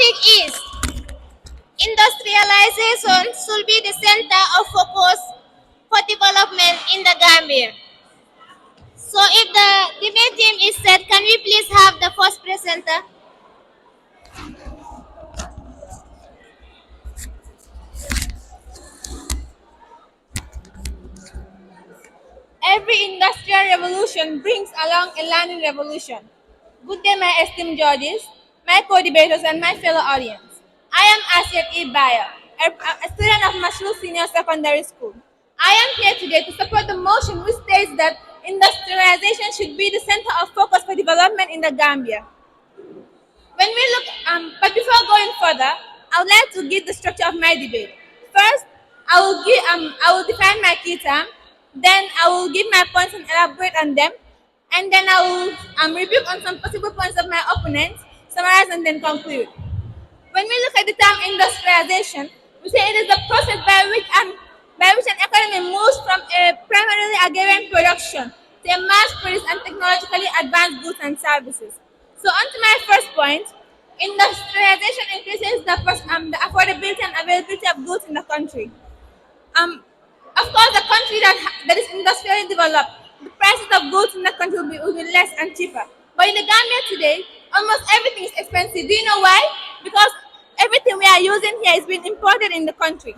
topic is industrialization should be the center of focus for development in the Gambia. So if the debate team is set, can we please have the first presenter? Every industrial revolution brings along a learning revolution. Good day, my esteemed judges, my co-debaters, and my fellow audience. I am Asiat Ibaya, a student of Masroor Senior Secondary School. I am here today to support the motion which states that industrialization should be the center of focus for development in the Gambia. But before going further, I would like to give the structure of my debate. First, I will define my key term, then I will give my points and elaborate on them, and then I will rebuke on some possible points of my opponent, summarize and then conclude. When we look at the term industrialization, we say it is the process by which an economy moves from a primarily agrarian production to a mass-produced and technologically advanced goods and services. So, on to my first point, industrialization increases the affordability and availability of goods in the country. Um, of course, the country that is industrially developed, the prices of goods in the country will be less and cheaper. But in the Gambia today, almost everything is expensive. Do you know why? Because everything we are using here is being imported in the country.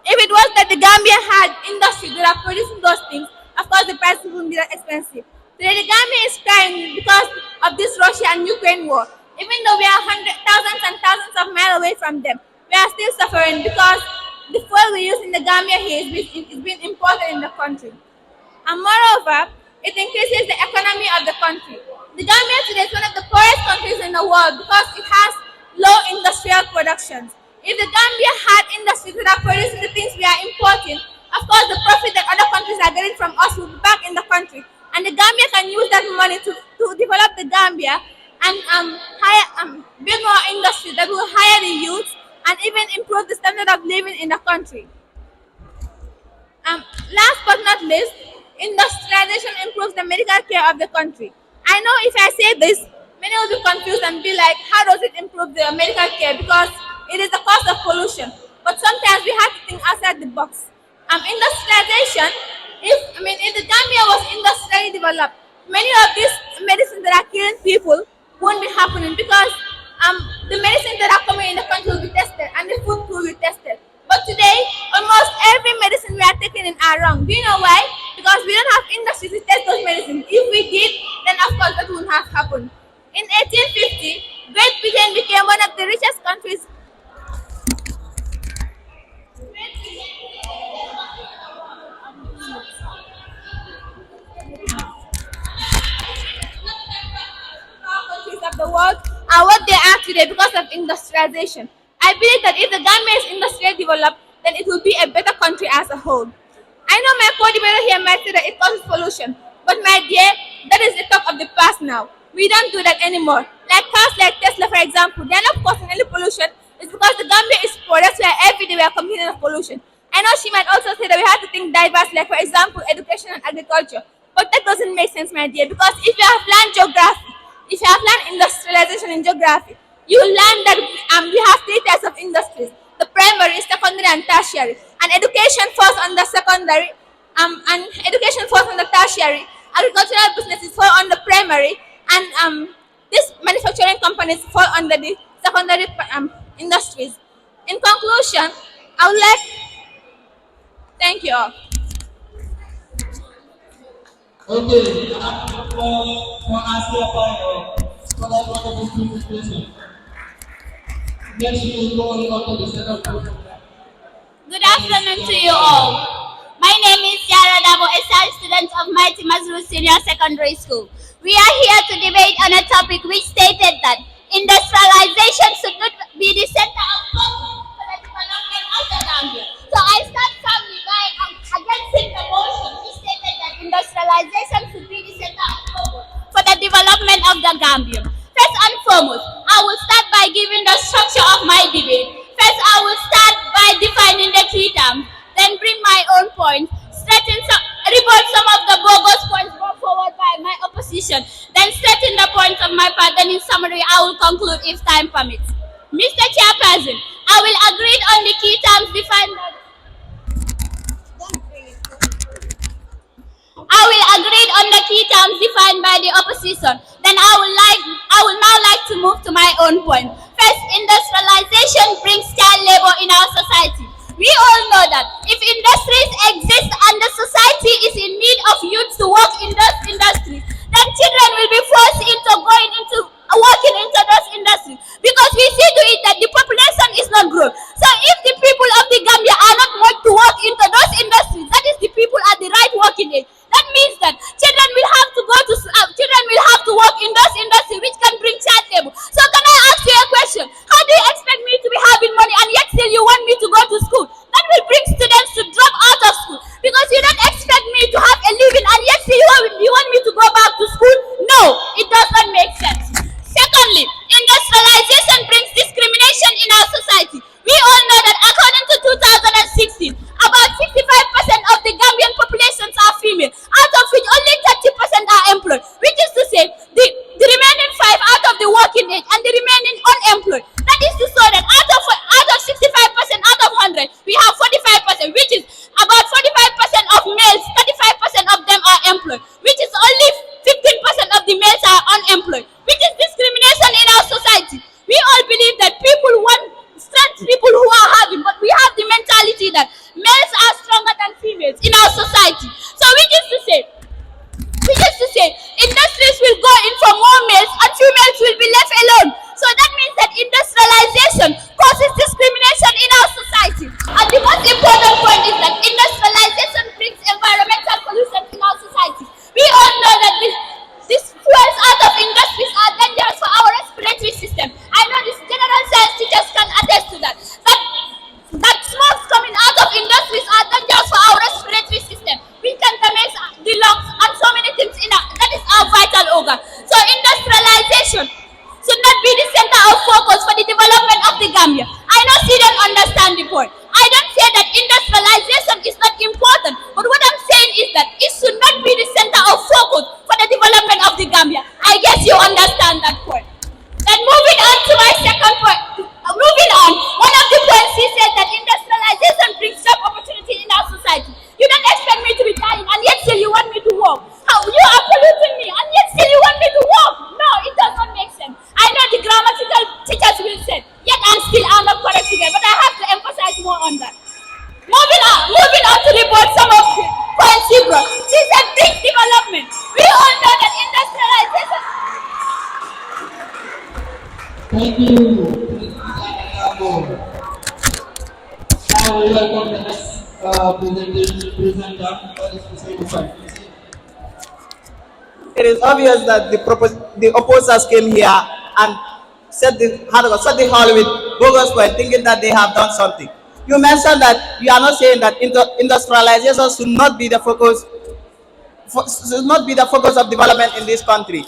If it was that the Gambia had industries that are producing those things, of course the prices wouldn't be that expensive. Today the Gambia is crying because of this Russia and Ukraine war. Even though we are thousands and thousands of miles away from them, we are still suffering because the fuel we use in the Gambia here is being imported in the country. And moreover, it increases the economy of the country. The Gambia today is one of the poorest countries in the world because it has low industrial productions. If the Gambia had industries that are producing the things we are importing, of course the profit that other countries are getting from us will be back in the country. And the Gambia can use that money to develop the Gambia and build more industries that will hire the youth and even improve the standard of living in the country. Last but not least, industrialization improves the medical care of the country. I know if I say this, many will be confused and be like, how does it improve the medical care? Because it is the cost of pollution. But sometimes we have to think outside the box. Industrialization, if the Gambia was industrially developed, many of these medicines that are killing people won't be happening because the medicines that are coming in the country will be tested and the food will be tested. But today, almost every medicine we are taking in are wrong. Do you know why? Because we don't have industries to test those medicines. If we did, then of course that wouldn't have happened. In 1850, Great Britain became one of the richest countries. Countries of the world are what they are today because of industrialization. I believe that if the Gambia is industrially developed, then it will be a better country as a whole. I know my co-debater here might say that it causes pollution, but my dear, that is the talk of the past now. We don't do that anymore. Like cars like Tesla, for example, they are not causing any pollution. It's because the Gambia is poor. That's why every day we are complaining of pollution. I know she might also say that we have to think diverse, like for example, education and agriculture. But that doesn't make sense, my dear, because if you have learned geography, if you have learned industrialization in geography, you learn that we have three types of industries: the primary, secondary, and tertiary. And education falls under secondary, and education falls under tertiary. Agricultural businesses fall under primary, and these manufacturing companies fall under the secondary industries. In conclusion, I would like thank you all. Okay, for Asia Final, for that wonderful presentation. Next, we will go on to the second program. Good afternoon to you all. My name is Yara Dabo, a science student of Mighty Masroor Senior Secondary School. We are here to debate on a topic which stated that industrialization should not be the center of focus for the development of the Gambia. So I stand firmly by against the motion which stated that industrialization should be the center of focus for the development of the Gambia. First and foremost, I will start by giving the structure of my debate. First, I will start by defining the key terms, then bring my own point, rebut some of the bogus points brought forward by my opposition, then then stating the points of my part, then in summary, I will conclude if time permits. Mr. Chairperson, I will agree on the key terms defined by I will agree on the key terms defined by the opposition. Then I will now like to move to my own point. First, industrialization brings child labor in our society. We all know that if industries exist and the society is in need of youth to work in those industries, then children will be forced into going into working into those industries because we see to it that the population is not growing. So if the people of the Gambia are not going to work into those industries, that is the people at the right working age. That means that children will have to go to children will have to work in those industries which can bring child labor. So can I ask you a question? How do you expect me to be having money and yet still you want me to go to school? That will bring students to drop out of school because you don't expect me to have a living and yet still you want me to go back to school? No, it does not make sense. Secondly, industrialization brings discrimination in our society. We all know that according to 2016, about 65% of the Gambian populations are female, out of which only 30% are employed, which is to say the remaining 5 out of the working age and the remaining unemployed. That is to say that out of 65% out of 100, we have 45%, which is about 45% of males, 35% of them are employed, which is only 15% of the males are unemployed, which is discrimination in our society. We all believe that people want strength, people who are having, but we have the mentality that males are stronger than females in our society. So industries will go in for more males and females will be left alone. So that means that industrialization causes discrimination in our society. And the most important point is that industrialization brings environmental pollution in our society. We all know that these fuels out of industries are dangerous for our respiratory system. I know these general science teachers can attest to that. That smokes coming out of industries are dangerous for our respiratory system. We contaminate the lungs and so many things that is our vital organ. So industrialization should not be the center of focus for the development of the Gambia. I know you don't understand the point. I don't say that industrialization is not important, but what I'm saying is that it should not be the center of focus for the development of the Gambia. I guess you understand that point. Then moving on to my second point. Moving on, one of the points he said that industrialization brings job opportunity in our society. You don't expect me to be dying and yet still you want me to work. How you are polluting me and yet still you want me to work? No, it does not make sense. I know the grammatical teachers will say, yet and still are not correct together, but I have to emphasize more on that. Moving on to report some of the points he brought. She said big development. We all know that industrialization. Thank you. Now we welcome the next presenter. It is obvious that the opposers came here and set the hall with bogus point, thinking that they have done something. You mentioned that you are not saying that industrialization should not be the focus of development in this country.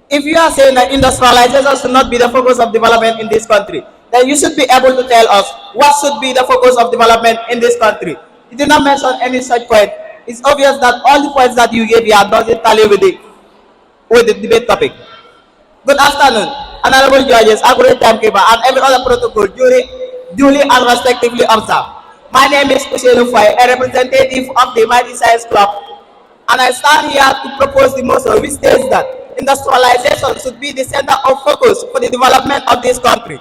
If you are saying that industrialization should not be the focus of development in this country, then you should be able to tell us what should be the focus of development in this country. You did not mention any such point. It's obvious that all the points that you gave here doesn't tally with the debate topic. Good afternoon, honorable judges, accurate timekeeper, and every other protocol duly and respectively observed. My name is Ushelu Fai, a representative of the Mighty Science Club, and I stand here to propose the motion which states that industrialization should be the center of focus for the development of this country.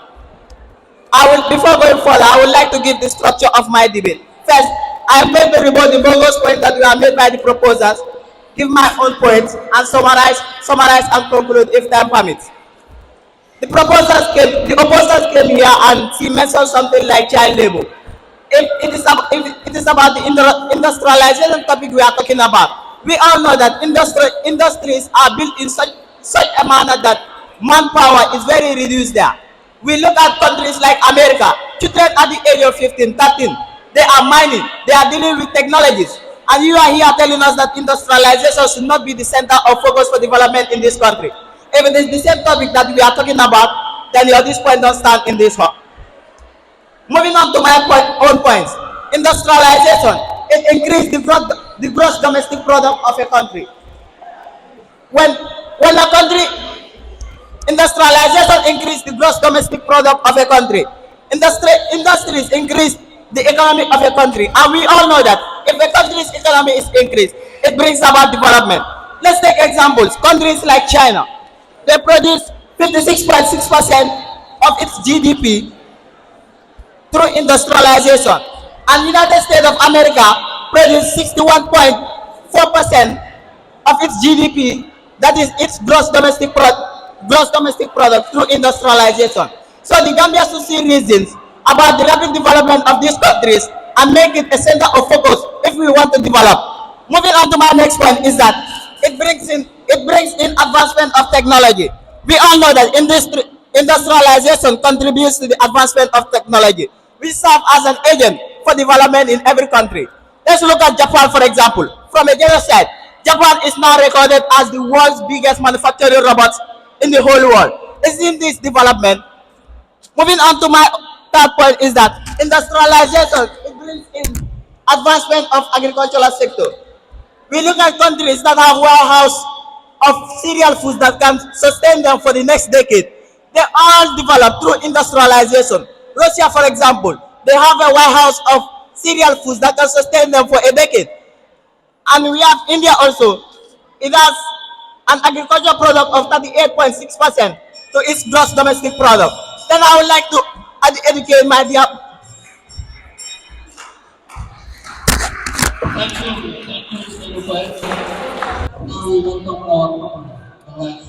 Before going further, I would like to give the structure of my debate. First, I am going to rebut the bogus points that were made by the proposers, give my own points, and summarize and conclude if time permits. The opposers came here and she mentioned something like child labor. If it is about the industrialization topic we are talking about, we all know that industries are built in such a manner that manpower is very reduced there. We look at countries like America, children at the age of 15, 13, they are mining, they are dealing with technologies. And you are here telling us that industrialization should not be the center of focus for development in this country. If it is the same topic that we are talking about, then your this point don't stand in this hall. Moving on to my own points. Industrialization, it increased the gross domestic product of a country. When When a country industrialization increase the gross domestic product of a country, industries increase the economy of a country, and we all know that if a country's economy is increased, it brings about development. Let's take examples. Countries like China, they produce 56.6% of its GDP through industrialization, and United States of America produce 61.4% of its GDP, that is its gross domestic product through industrialization. So the Gambia should see reasons about the rapid development of these countries and make it a center of focus if we want to develop. Moving on to my next point is that it brings in advancement of technology. We all know that industrialization contributes to the advancement of technology. We serve as an agent for development in every country. Let's look at Japan, for example. From a genocide, Japan is now recorded as the world's biggest manufacturing robots in the whole world. Isn't this development? Moving on to my third point is that industrialization, it brings in advancement of agricultural sector. We look at countries that have warehouse of cereal foods that can sustain them for the next decade. They all developed through industrialization. Russia, for example, they have a warehouse of cereal foods that can sustain them for a decade. And we have India also. It has an agricultural product of 38.6% to its gross domestic product. Then I would like to educate my dear. Thank you. Thank you, Mr. Rufai. Now we welcome our next.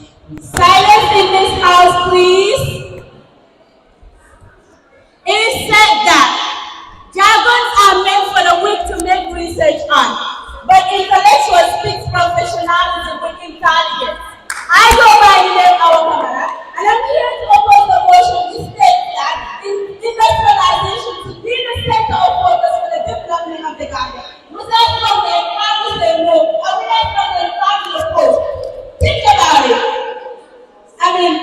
Silence in this house, please. It is said that jargons are meant for the weak to make research on, but intellectual speaks professionalism with intelligence. I go by the name of Kamara, and I'm here to oppose the motion to state that industrialization should be the center of focus for the development of the Gambia. Muslim government can't say no, and we have president can't oppose. Think about it. I mean,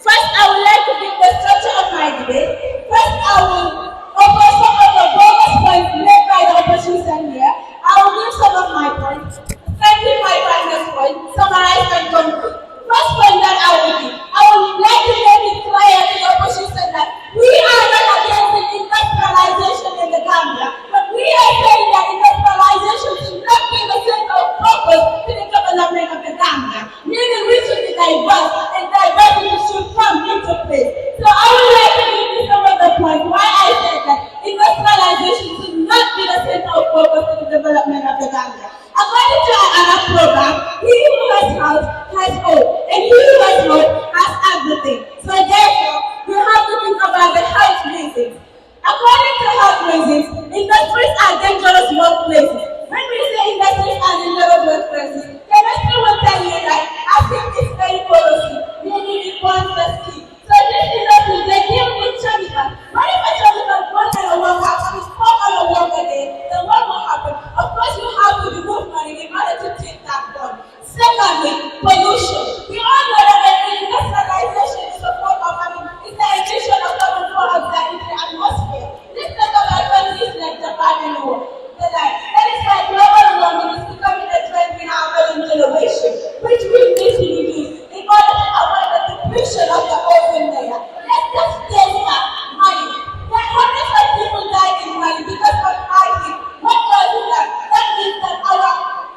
first, I would like to give the structure of my debate. First, I will oppose some of the bogus points made by the opposition here. I will give some of my points, strengthen my partner's point, summarize and conclude. First point that I will give, I would like to make it clear to the opposition that we are not against the industrialization in the Gambia, but we are saying that industrialization should not be the center of focus to the development of the Gambia. Meaning we should be diverse and diversity should come into place. So I would like to give you some of the points why I said that industrialization should not be the center of focus to the development of the Gambia. According to our Arab program, he who has house has hope, and he who has hope has everything. So therefore, we have to think about the health reasons. According to health reasons, industries are dangerous workplaces. When we say industries are dangerous workplaces, chemistry will tell you that acid is very corrosive, meaning it burns the skin. So these industries, they deal with chemicals. What if a chemical burns on a worker and it's put on a worker there, then what will happen? Of course, you have to remove money in order to take that burn. Secondly, pollution. We all know that industrialization is a form of, it's the emission of carbon dioxide into the atmosphere. Let's talk about countries like Japan and the world. That is why global warming is becoming a trend in our modern generation, which we need to reduce in order to avoid the depletion of the ozone layer. Let's just take that money. There are hundreds of people dying in Mali because of high heat. What does that? That means that our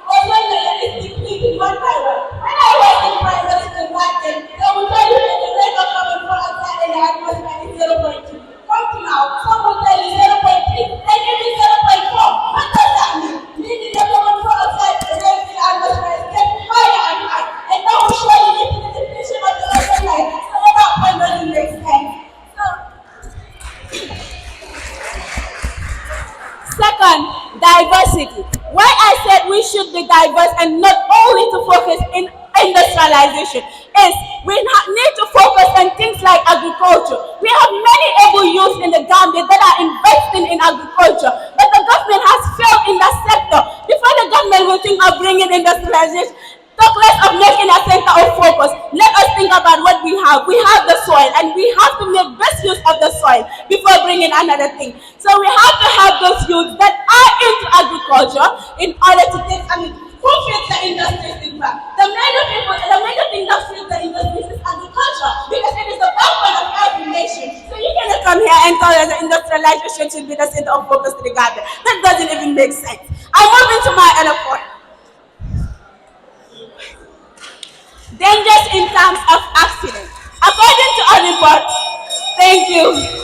ozone layer is depleted one by one. When I was in primary school back then, they would tell you that the rate of carbon dioxide in the atmosphere is 0.2. Come to now, some will tell you 0.3 and even 0.4. What does that mean? Meaning the carbon dioxide rate in the atmosphere is getting higher and higher. And now we're showing you the depletion of the ozone layer. So that point doesn't make sense. So, second, diversity. Why I said we should be diverse and not only to focus in industrialization is we need to focus on things like agriculture. We have many able youths in the Gambia that are investing in agriculture, but the government has failed in that sector. Before the government will think of bringing industrialization, talk less of making a center of focus. Let us think about what we have. We have the soil, and we have to make best use of the soil before bringing another thing. So we have to have those youths that are into agriculture in order to take, Who feeds the industries in fact? The major thing that feeds the industries is agriculture because it is the backbone of every nation. So you cannot come here and tell us that industrialization should be the center of focus to the garden. That doesn't even make sense. I move into my other point. Dangers in terms of accidents. According to all reports, thank you.